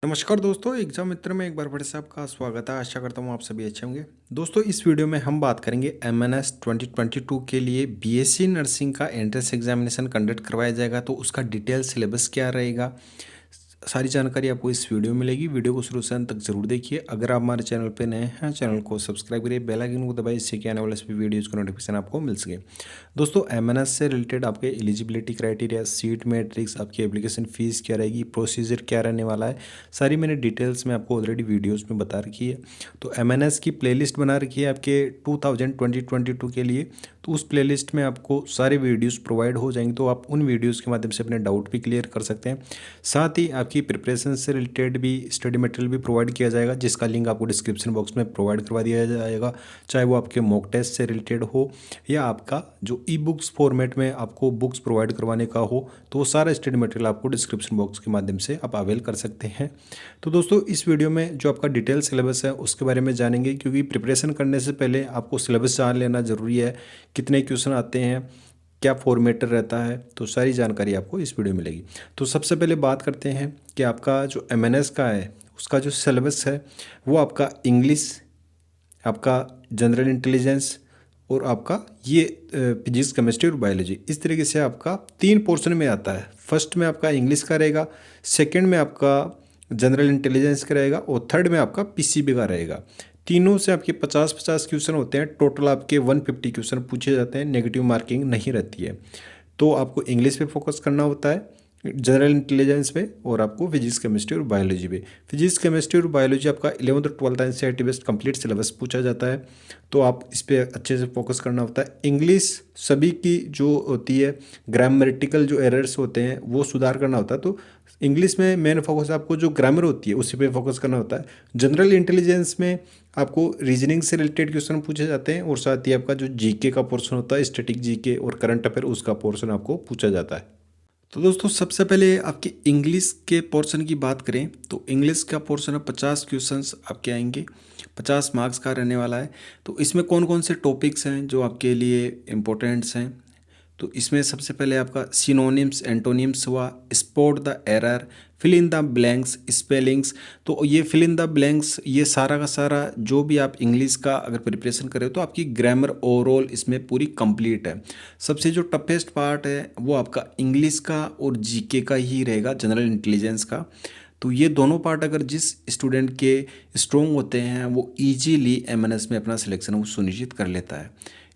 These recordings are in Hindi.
नमस्कार दोस्तों, एग्जाम मित्र में एक बार फिर से आपका स्वागत है। आशा करता हूँ आप सभी अच्छे होंगे। दोस्तों, इस वीडियो में हम बात करेंगे एमएनएस 2022 के लिए बीएससी नर्सिंग का एंट्रेंस एग्जामिनेशन कंडक्ट करवाया जाएगा। तो उसका डिटेल सिलेबस क्या रहेगा, सारी जानकारी आपको इस वीडियो में मिलेगी। वीडियो को शुरू से अंत तक जरूर देखिए। अगर आप हमारे चैनल पर नए हैं, चैनल को सब्सक्राइब करिए, बेल आइकन को दबाइए, इससे कि आने वाले सभी वीडियोज़ का नोटिफिकेशन आपको मिल सके। दोस्तों, एमएनएस से रिलेटेड आपके एलिजिबिलिटी क्राइटेरिया, सीट मैट्रिक्स, आपकी एप्लीकेशन फ़ीस क्या रहेगी, प्रोसीजर क्या रहने वाला है, सारी मैंने डिटेल्स में आपको ऑलरेडी वीडियोस में बता रखी है। तो एमएनएस की प्लेलिस्ट बना रखी है आपके 2022 के लिए। तो उस प्लेलिस्ट में आपको सारे वीडियोस प्रोवाइड हो जाएंगे, तो आप उन वीडियोस के माध्यम से अपने डाउट भी क्लियर कर सकते हैं। साथ ही आपकी प्रिपरेशन से रिलेटेड भी स्टडी मटेरियल भी प्रोवाइड किया जाएगा, जिसका लिंक आपको डिस्क्रिप्शन बॉक्स में प्रोवाइड करवा दिया जाएगा। चाहे वो आपके मॉक टेस्ट से रिलेटेड हो या आपका जो ई बुक्स फॉर्मेट में आपको बुक्स प्रोवाइड करवाने का हो, तो वो सारा स्टडी मटेरियल आपको डिस्क्रिप्शन बॉक्स के माध्यम से आप अवेल कर सकते हैं। तो दोस्तों, इस वीडियो में जो आपका डिटेल सिलेबस है उसके बारे में जानेंगे, क्योंकि प्रिपरेशन करने से पहले आपको सिलेबस जान लेना ज़रूरी है। कितने क्वेश्चन आते हैं, क्या फॉर्मेटर रहता है, तो सारी जानकारी आपको इस वीडियो में मिलेगी। तो सबसे पहले बात करते हैं कि आपका जो एमएनएस का है उसका जो सिलेबस है वो आपका इंग्लिश, आपका जनरल इंटेलिजेंस और आपका ये फिजिक्स, केमिस्ट्री और बायोलॉजी, इस तरीके से आपका 3 पोर्शन में आता है। फर्स्ट में आपका इंग्लिश का रहेगा, सेकंड में आपका जनरल इंटेलिजेंस का रहेगा और थर्ड में आपका पीसीबी का रहेगा। तीनों से आपके 50-50 क्वेश्चन होते हैं। टोटल आपके 150 क्वेश्चन पूछे जाते हैं, नेगेटिव मार्किंग नहीं रहती है। तो आपको इंग्लिश पे फोकस करना होता है, जनरल इंटेलिजेंस पे, और आपको फिजिक्स, केमिस्ट्री और बायोलॉजी पे। फिजिक्स, केमिस्ट्री और बायोलॉजी आपका 11th और 12th NCERT based complete syllabus पूछा जाता है, तो आप इस पर अच्छे से फोकस करना होता है। इंग्लिश सभी की जो होती है, ग्रामेटिकल जो एरर्स होते हैं वो सुधार करना होता है, तो इंग्लिश में मेन फोकस आपको जो ग्रामर होती है उसी पे फोकस करना होता है। जनरल इंटेलिजेंस में आपको रीजनिंग से रिलेटेड क्वेश्चन पूछे जाते हैं, और साथ ही आपका जो जीके का पोर्शन होता है, स्टैटिक जीके और करंट अफेयर, उसका पोर्शन आपको पूछा जाता है। तो दोस्तों, सबसे पहले आपके इंग्लिश के पोर्शन की बात करें तो इंग्लिश का पोर्शन है 50 क्वेश्चंस आपके आएंगे, 50 मार्क्स का रहने वाला है। तो इसमें कौन कौन से टॉपिक्स हैं जो आपके लिए इम्पोर्टेंट्स हैं, तो इसमें सबसे पहले आपका सिनोनिम्स, एंटोनिम्स हुआ, spot the error, fill in the blanks, spellings. तो ये फिल इन द ब्लैंक्स, ये सारा का सारा जो भी आप इंग्लिश का अगर प्रिपरेशन करें तो आपकी ग्रामर ओवरऑल इसमें पूरी कंप्लीट है। सबसे जो टफेस्ट पार्ट है वो आपका इंग्लिश का और जीके का ही रहेगा, जनरल इंटेलिजेंस का। तो ये दोनों पार्ट अगर जिस स्टूडेंट के स्ट्रॉन्ग होते हैं वो इजीली एमएनएस में अपना सिलेक्शन वो सुनिश्चित कर लेता है।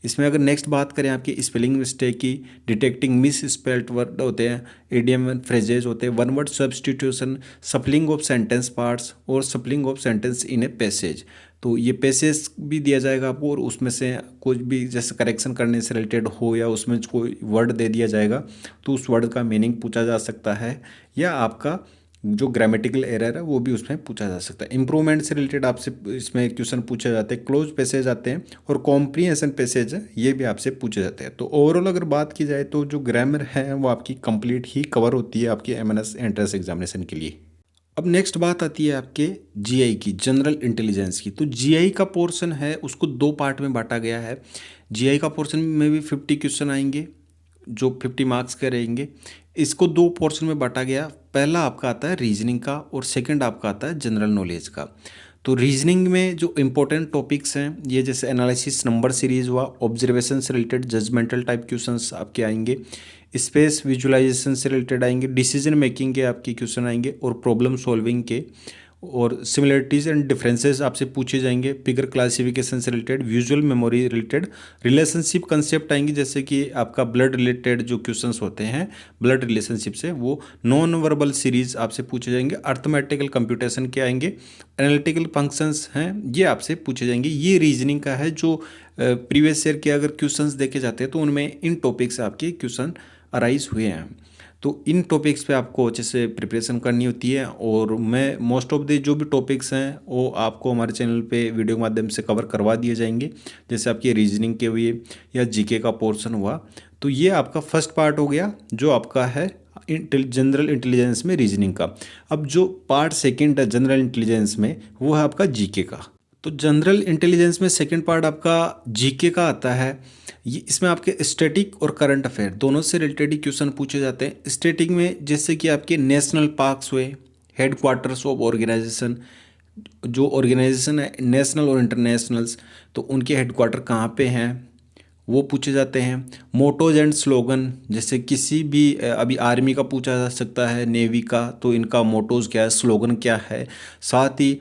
इसमें अगर नेक्स्ट बात करें आपकी स्पेलिंग मिस्टेक की, डिटेक्टिंग मिस स्पेल्ड वर्ड होते हैं, इडियम एंड फ्रेजेज होते हैं, one word substitution, shuffling of sentence parts और shuffling of sentence in a passage. तो ये पैसेज भी दिया जाएगा आपको, और उसमें से कुछ भी जैसे करेक्शन करने से रिलेटेड हो या उसमें कोई वर्ड दे दिया जाएगा तो उस वर्ड का मीनिंग पूछा जा सकता है, या आपका जो ग्रामेटिकल एरर है वो भी उसमें पूछा जा सकता है। इंप्रूवमेंट से रिलेटेड आपसे इसमें क्वेश्चन पूछे जाते हैं, क्लोज पैसेज आते हैं और कॉम्प्रिहेंशन पैसेज है, ये भी आपसे पूछे जाते हैं। तो ओवरऑल अगर बात की जाए तो जो ग्रामर है वो आपकी कंप्लीट ही कवर होती है आपकी एमएनएस एंट्रेंस एग्जामिनेशन के लिए। अब नेक्स्ट बात आती है आपके जीआई की, जनरल इंटेलिजेंस की। तो जीआई का पोर्शन है उसको 2 पार्ट में बांटा गया है। जीआई का पोर्शन में भी 50 क्वेश्चन आएंगे जो 50 मार्क्स के रहेंगे। इसको 2 पोर्शन में बांटा गया। पहला आपका आता है रीजनिंग का और सेकंड आपका आता है जनरल नॉलेज का। तो रीजनिंग में जो इंपॉर्टेंट टॉपिक्स हैं ये जैसे एनालिसिस, नंबर सीरीज हुआ, ऑब्जर्वेशन से रिलेटेड जजमेंटल टाइप क्वेश्चंस आपके आएंगे, स्पेस विजुअलाइजेशन से रिलेटेड आएंगे, डिसीजन मेकिंग के आपके क्वेश्चन आएंगे और प्रॉब्लम सॉल्विंग के, और सिमिलरिटीज़ एंड डिफरेंसेस आपसे पूछे जाएंगे, फिगर क्लासिफिकेशन से related, visual memory related, relationship concept आएंगे, जैसे कि आपका ब्लड रिलेटेड जो क्वेश्चंस होते हैं ब्लड रिलेशनशिप से, वो नॉन वर्बल सीरीज आपसे पूछे जाएंगे, अर्थमेटिकल कंप्यूटेशन के आएंगे, एनालिटिकल फंक्शंस हैं ये आपसे पूछे जाएंगे। ये रीजनिंग का है। जो प्रीवियस ईयर के अगर क्वेश्चंस देखे जाते हैं तो उनमें इन टॉपिक से आपके क्वेश्चन अराइज हुए हैं। तो इन टॉपिक्स पे आपको अच्छे से प्रिपरेशन करनी होती है, और मैं मोस्ट ऑफ द जो भी टॉपिक्स हैं वो आपको हमारे चैनल पे वीडियो के माध्यम से कवर करवा दिए जाएंगे, जैसे आपकी रीजनिंग के हुए या जीके का पोर्शन हुआ। तो ये आपका फर्स्ट पार्ट हो गया जो आपका है जनरल इंटेलिजेंस में रीजनिंग का। अब जो पार्ट सेकंड है जनरल इंटेलिजेंस में वो है आपका जीके का। तो जनरल इंटेलिजेंस में सेकंड पार्ट आपका जीके का आता है। ये इसमें आपके स्टैटिक और करंट अफेयर दोनों से रिलेटेड ही क्वेश्चन पूछे जाते हैं। स्टैटिक में जैसे कि आपके नेशनल पार्क्स हुए, हेड क्वार्टर्स ऑफ ऑर्गेनाइजेशन, जो ऑर्गेनाइजेशन है नेशनल और इंटरनेशनल्स, तो उनके हेड क्वार्टर कहाँ पे हैं वो पूछे जाते हैं। मोटोज एंड स्लोगन, जैसे किसी भी अभी आर्मी का पूछा जा सकता है, नेवी का, तो इनका मोटोज क्या है, स्लोगन क्या है। साथ ही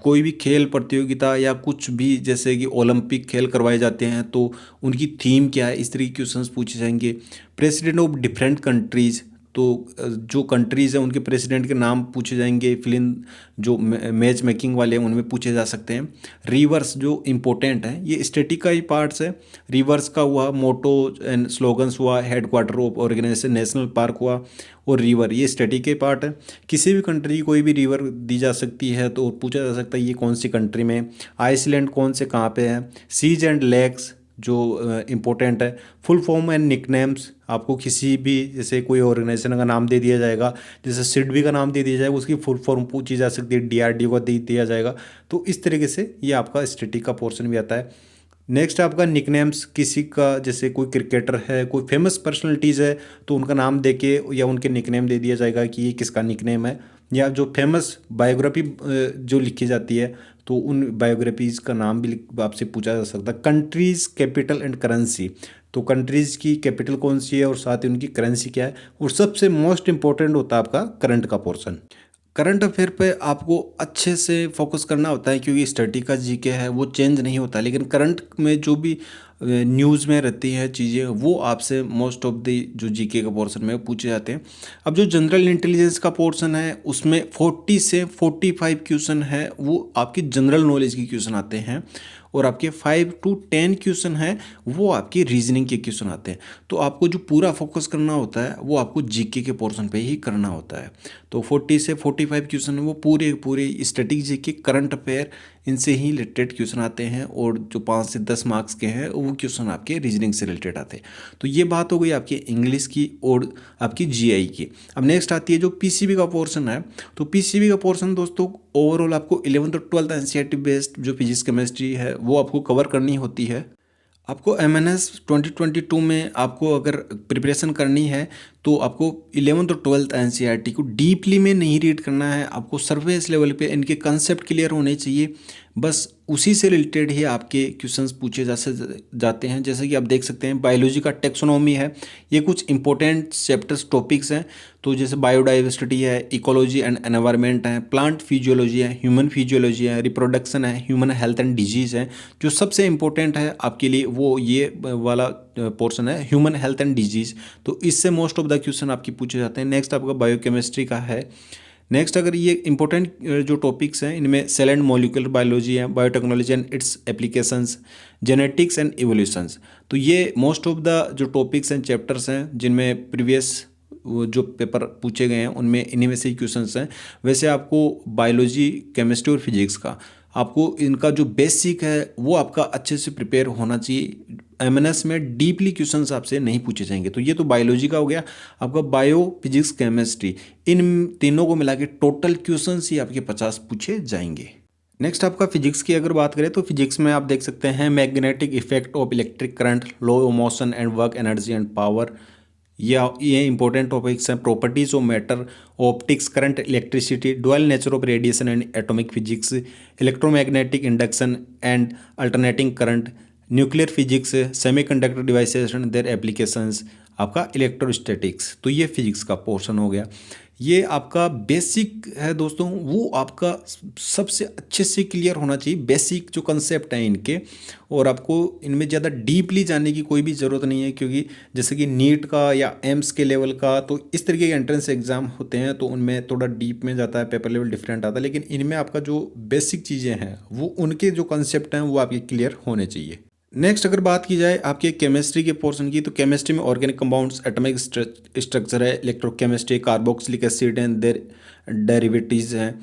कोई भी खेल प्रतियोगिता या कुछ भी, जैसे कि ओलंपिक खेल करवाए जाते हैं तो उनकी थीम क्या है, इस तरह के क्वेश्चंस पूछे जाएंगे। प्रेसिडेंट ऑफ डिफरेंट कंट्रीज़, तो जो कंट्रीज़ हैं उनके प्रेसिडेंट के नाम पूछे जाएंगे। फिल्म जो मैच मेकिंग वाले हैं उनमें पूछे जा सकते हैं। रिवर्स जो इम्पोर्टेंट है, ये स्टैटिक का ही पार्ट्स है। रिवर्स का हुआ, मोटो एंड स्लोगन्स हुआ, head quarter of organisation national park हुआ, और रिवर ये स्टैटिक के पार्ट है। किसी भी कंट्री की कोई भी रिवर दी जा सकती है तो पूछा जा सकता है ये कौन सी कंट्री में। आइसलैंड कौन से कहाँ पे है। सीज एंड लेक्स जो इम्पोर्टेंट है। फुल फॉर्म एंड निकनेम्स, आपको किसी भी जैसे कोई ऑर्गेनाइजेशन का नाम दे दिया जाएगा, जैसे सिडबी का नाम दे दिया जाएगा, उसकी फुल फॉर्म पूछी जा सकती है, डीआरडीओ का दे दिया जाएगा। तो इस तरीके से ये आपका स्टैटिक का पोर्शन भी आता है। नेक्स्ट आपका निकनेम्स, किसी का जैसे कोई क्रिकेटर है, कोई फेमस पर्सनैलिटीज़ है तो उनका नाम दे के या उनके निकनेम दे दिया जाएगा कि ये किसका निकनेम है। या जो फेमस बायोग्राफी जो लिखी जाती है तो उन बायोग्राफीज़ का नाम भी आपसे पूछा जा सकता है। कंट्रीज़ कैपिटल एंड करेंसी, तो कंट्रीज़ की कैपिटल कौन सी है और साथ ही उनकी करेंसी क्या है। और सबसे मोस्ट इंपॉर्टेंट होता है आपका करंट का पोर्शन। करंट अफेयर पे आपको अच्छे से फोकस करना होता है क्योंकि स्टडी का जीके है वो चेंज नहीं होता, लेकिन करंट में जो भी न्यूज़ में रहती हैं चीज़ें वो आपसे मोस्ट ऑफ द जो जीके का पोर्शन में पूछे जाते हैं। अब जो जनरल इंटेलिजेंस का पोर्शन है उसमें 40 से 45 क्वेश्चन है वो आपकी जनरल नॉलेज के क्वेश्चन आते हैं, और आपके 5 to 10 क्वेश्चन है वो आपकी रीजनिंग के क्वेश्चन आते हैं। तो आपको जो पूरा फोकस करना होता है वो आपको जीके के पोर्शन पे ही करना होता है। तो 40 से 45 क्वेश्चन वो पूरे पूरे स्टैटिक जीके, करंट अफेयर, इनसे ही रिलेटेड क्वेश्चन आते हैं, और जो 5 से 10 मार्क्स के हैं वो क्वेश्चन आपके रीजनिंग से रिलेटेड आते हैं। तो ये बात हो गई आपकी इंग्लिश की और आपकी जीआई की। अब नेक्स्ट आती है जो पीसीबी का पोर्शन है। तो पीसीबी का पोर्शन दोस्तों ओवरऑल आपको 11th और 12th एनसीईआरटी बेस्ड जो फिजिक्स केमिस्ट्री है वो आपको कवर करनी होती है। आपको एमएनएस 2022 में आपको अगर प्रिपरेशन करनी है तो आपको 11th और 12th एनसीईआरटी को डीपली में नहीं रीड करना है, आपको सरफेस लेवल पे इनके कंसेप्ट क्लियर होने चाहिए। बस उसी से रिलेटेड ही आपके क्वेश्चंस पूछे जाते हैं। जैसे कि आप देख सकते हैं बायोलॉजी का टेक्सोनॉमी है, ये कुछ इंपॉर्टेंट चैप्टर्स टॉपिक्स हैं। तो जैसे बायोडाइवर्सिटी है, इकोलॉजी एंड एनवायरनमेंट है, प्लांट फिजियोलॉजी है, ह्यूमन फिजियोलॉजी है, रिप्रोडक्शन है, ह्यूमन हेल्थ एंड डिजीज़ है। जो सबसे इंपॉर्टेंट है आपके लिए वो ये वाला पोर्शन है, ह्यूमन हेल्थ एंड डिजीज़। तो इससे मोस्ट ऑफ द क्वेश्चन आपकी पूछे जाते हैं। नेक्स्ट आपका बायोकेमिस्ट्री का है। नेक्स्ट अगर ये इंपॉर्टेंट जो टॉपिक्स हैं इनमें सेल एंड मॉलिक्यूलर बायोलॉजी है, biotechnology and it's applications, genetics and evolutions. तो ये मोस्ट ऑफ द जो टॉपिक्स एंड चैप्टर्स हैं जिनमें प्रीवियस जो पेपर पूछे गए हैं उनमें इन्हीं में से ही क्वेश्चंस हैं। वैसे आपको बायोलॉजी, केमिस्ट्री और फिजिक्स का आपको इनका जो बेसिक है वो आपका अच्छे से प्रिपेयर होना चाहिए। एमएनएस में डीपली क्वेश्चंस आपसे नहीं पूछे जाएंगे। तो ये तो बायोलॉजी का हो गया। आपका बायो, फिजिक्स, केमिस्ट्री, इन तीनों को मिला के टोटल क्वेश्चंस ही आपके 50 पूछे जाएंगे। नेक्स्ट आपका फिजिक्स की अगर बात करें तो फिजिक्स में आप देख सकते हैं magnetic effect of electric current, law of motion and work, energy and power, या ये इंपॉर्टेंट टॉपिक्स हैं। Properties of matter, optics, current, electricity, dual nature of radiation and atomic physics, electromagnetic induction and alternating current, nuclear physics, semiconductor devices and their applications, आपका इलेक्ट्रोस्टैटिक्स। तो ये फिजिक्स का पोर्शन हो गया। ये आपका बेसिक है दोस्तों, वो आपका सबसे अच्छे से क्लियर होना चाहिए, बेसिक जो कंसेप्ट हैं इनके। और आपको इनमें ज़्यादा डीपली जाने की कोई भी ज़रूरत नहीं है, क्योंकि जैसे कि नीट का या एम्स के लेवल का तो इस तरीके के एंट्रेंस एग्जाम होते हैं तो उनमें थोड़ा डीप में जाता है, पेपर लेवल डिफरेंट आता है। लेकिन इनमें आपका जो बेसिक चीज़ें हैं वो उनके जो कंसेप्ट हैं वो आपके क्लियर होने चाहिए। नेक्स्ट अगर बात की जाए आपके केमिस्ट्री के पोर्शन की, तो केमिस्ट्री में ऑर्गेनिक कंपाउंड्स, एटॉमिक स्ट्रक्चर है, electrochemistry, carboxylic acid and their derivatives हैं।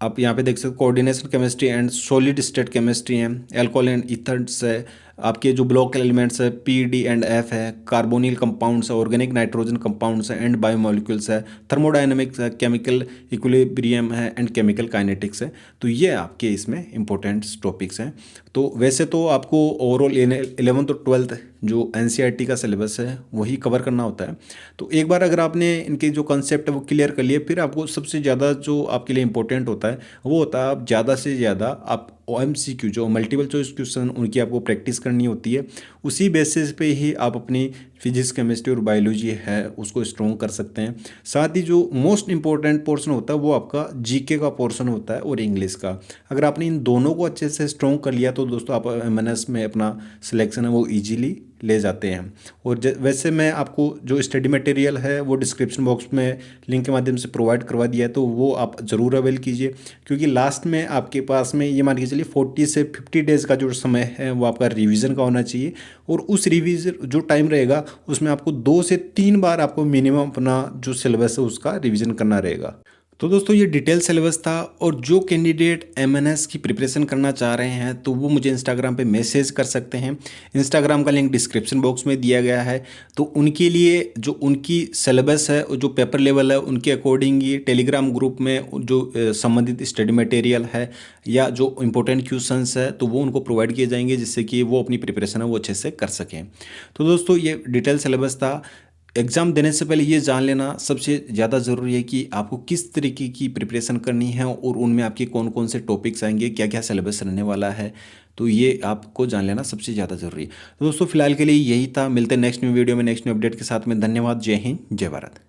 आप यहाँ पे देख सकते हो coordination chemistry and solid state chemistry है, एल्कोहल एंड ईथर्स है, आपके जो ब्लॉक एलिमेंट्स है पी डी एंड एफ है, कार्बोनिल कंपाउंड्स है, ऑर्गेनिक नाइट्रोजन कंपाउंड्स है एंड बायोमोलिक्यूल्स है, थर्मोडायनेमिक्स है, केमिकल इक्विलिब्रियम है एंड केमिकल काइनेटिक्स है। तो ये आपके इसमें इंपॉर्टेंट टॉपिक्स हैं। तो वैसे तो आपको ओवरऑल 11th और 12th जो एनसीईआरटी का सिलेबस है वही कवर करना होता है। तो एक बार अगर आपने इनके जो कंसेप्ट है वो क्लियर कर लिए, फिर आपको सबसे ज़्यादा जो आपके लिए इंपॉर्टेंट होता है वो होता है आप ज़्यादा से ज़्यादा आप OMCQ जो मल्टीपल चॉइस क्वेश्चन उनकी आपको प्रैक्टिस करनी होती है। उसी बेसिस पे ही आप अपनी फिजिक्स केमिस्ट्री और बायोलॉजी है उसको स्ट्रॉन्ग कर सकते हैं। साथ ही जो मोस्ट इंपॉर्टेंट पोर्शन होता है वो आपका जीके का पोर्शन होता है और इंग्लिश का। अगर आपने इन दोनों को अच्छे से स्ट्रॉन्ग कर लिया तो दोस्तों आप एमएनएस में अपना सिलेक्शन है वो ईजीली ले जाते हैं। और वैसे मैं आपको जो स्टडी मटेरियल है वो डिस्क्रिप्शन बॉक्स में लिंक के माध्यम से प्रोवाइड करवा दिया है, तो वो आप ज़रूर अवेल कीजिए। क्योंकि लास्ट में आपके पास में ये मान के चलिए 40 से 50 डेज़ का जो समय है वो आपका रिवीजन का होना चाहिए। और उस रिवीजन जो टाइम रहेगा उसमें आपको 2 से 3 बार आपको मिनिमम अपना जो सिलेबस है उसका रिवीजन करना रहेगा। तो दोस्तों ये डिटेल सिलेबस था। और जो कैंडिडेट एमएनएस की प्रिपरेशन करना चाह रहे हैं तो वो मुझे इंस्टाग्राम पे मैसेज कर सकते हैं। इंस्टाग्राम का लिंक डिस्क्रिप्शन बॉक्स में दिया गया है। तो उनके लिए जो उनकी सिलेबस है जो पेपर लेवल है उनके अकॉर्डिंग ये टेलीग्राम ग्रुप में जो संबंधित स्टडी मटेरियल है या जो इंपॉर्टेंट क्वेश्चंस है तो वो उनको प्रोवाइड किए जाएंगे, जिससे कि वो अपनी प्रिपरेशन है वो अच्छे से कर सकें। तो दोस्तों ये डिटेल सिलेबस था। एग्ज़ाम देने से पहले ये जान लेना सबसे ज़्यादा ज़रूरी है कि आपको किस तरीके की प्रिपरेशन करनी है और उनमें आपके कौन कौन से टॉपिक्स आएंगे, क्या क्या सिलेबस रहने वाला है। तो ये आपको जान लेना सबसे ज़्यादा ज़रूरी है। तो दोस्तों फिलहाल के लिए यही था। मिलते हैं नेक्स्ट न्यू वीडियो में नेक्स्ट न्यू अपडेट के साथ में। धन्यवाद। जय हिंद, जय भारत।